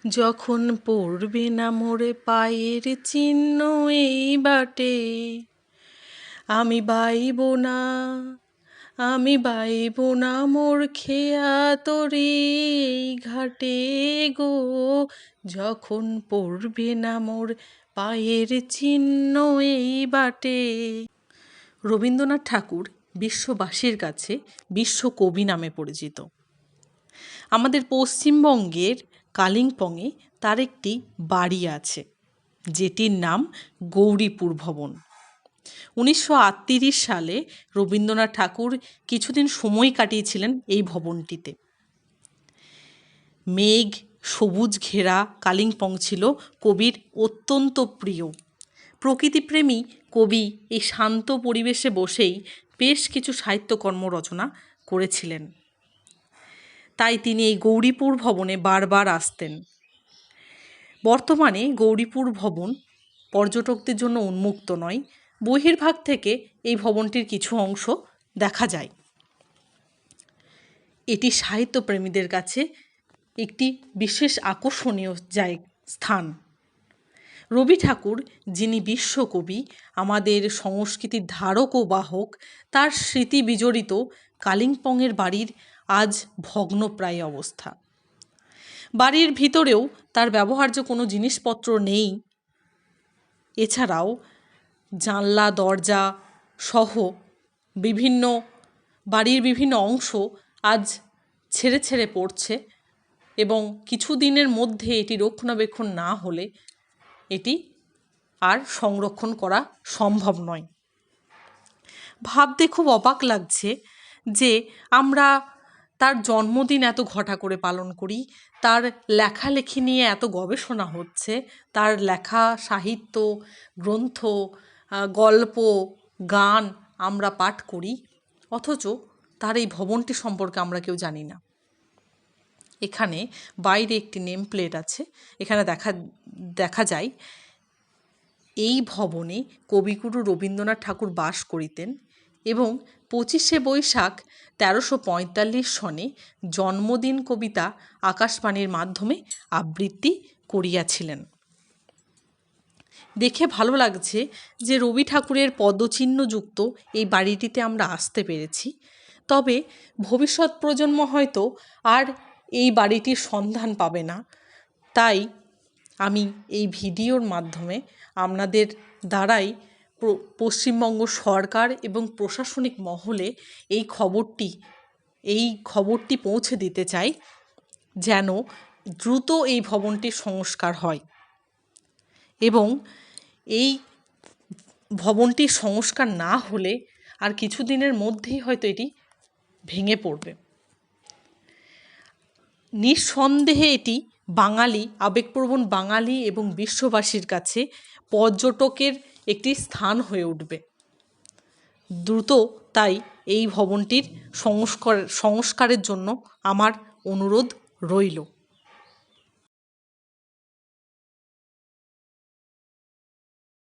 যখন পড়বে না মোর পায়ের চিহ্ন এই বাটে, আমি বাইব না, আমি বাইব না মোর খেয়া তরি এই ঘাটে গো। যখন পড়বে না মোর পায়ের চিহ্ন এই বাটে। রবীন্দ্রনাথ ঠাকুর বিশ্ববাসীর কাছে বিশ্বকবি নামে পরিচিত। আমাদের পশ্চিমবঙ্গের কালিম্পংয়ে তার একটি বাড়ি আছে, যেটির নাম গৌরীপুর ভবন। 1938 সালে রবীন্দ্রনাথ ঠাকুর কিছুদিন সময় কাটিয়েছিলেন এই ভবনটিতে। মেঘ সবুজ ঘেরা কালিম্পং ছিল কবির অত্যন্ত প্রিয়। প্রকৃতিপ্রেমী কবি এই শান্ত পরিবেশে বসেই বেশ কিছু সাহিত্যকর্ম রচনা করেছিলেন। তাই তিনি এই গৌরীপুর ভবনে বারবার আসতেন। বর্তমানে গৌরীপুর ভবন পর্যটকদের জন্য উন্মুক্ত নয়। বহির্ভাগ থেকে এই ভবনটির কিছু অংশ দেখা যায়। এটি সাহিত্যপ্রেমীদের কাছে একটি বিশেষ আকর্ষণীয় স্থান। রবি ঠাকুর, যিনি বিশ্বকবি, আমাদের সংস্কৃতির ধারক ও বাহক, তার স্মৃতি বিজড়িত কালিম্পংয়ের বাড়ির আজ ভগ্নপ্রায় অবস্থা। বাড়ির ভিতরেও তার ব্যবহার্য কোনো জিনিসপত্র নেই। এছাড়াও জানলা দরজা সহ বাড়ির বিভিন্ন অংশ আজ ছেড়ে ছেড়ে পড়ছে এবং কিছুদিনের মধ্যে এটি রক্ষণাবেক্ষণ না হলে এটি আর সংরক্ষণ করা সম্ভব নয়। ভাবতে খুব অবাক লাগছে যে আমরা তার জন্মদিন এত ঘটা করে পালন করি, তার লেখালেখি নিয়ে এত গবেষণা হচ্ছে, তার লেখা সাহিত্য গ্রন্থ, গল্প, গান আমরা পাঠ করি, অথচ তার এই ভবনটি সম্পর্কে আমরা কেউ জানি না। এখানে বাইরে একটি নেম প্লেট আছে, এখানে দেখা যায় এই ভবনে কবিগুরু রবীন্দ্রনাথ ঠাকুর বাস করিতেন এবং 25শে বৈশাখ 1345 সনে জন্মদিন কবিতা আকাশবাণীর মাধ্যমে আবৃত্তি করিয়াছিলেন। দেখে ভালো লাগছে যে রবি ঠাকুরের পদচিহ্নযুক্ত এই বাড়িটিতে আমরা আসতে পেরেছি। তবে ভবিষ্যৎ প্রজন্ম হয়তো আর এই বাড়িটির সন্ধান পাবে না। তাই আমি এই ভিডিওর মাধ্যমে আপনাদের দ্বারাই পশ্চিমবঙ্গ সরকার এবং প্রশাসনিক মহলে এই খবরটি পৌঁছে দিতে চাই, যেন দ্রুত এই ভবনটির সংস্কার হয় এবং এই ভবনটির সংস্কার না হলে আর কিছুদিনের মধ্যেই হয়তো এটি ভেঙে পড়বে। নিঃসন্দেহে এটি আবেগপ্রবণ বাঙালি এবং বিশ্ববাসীর কাছে পর্যটকের একটি স্থান হয়ে উঠবে। দ্রুত তাই এই ভবনটির সংস্কারের জন্য আমার অনুরোধ রইল।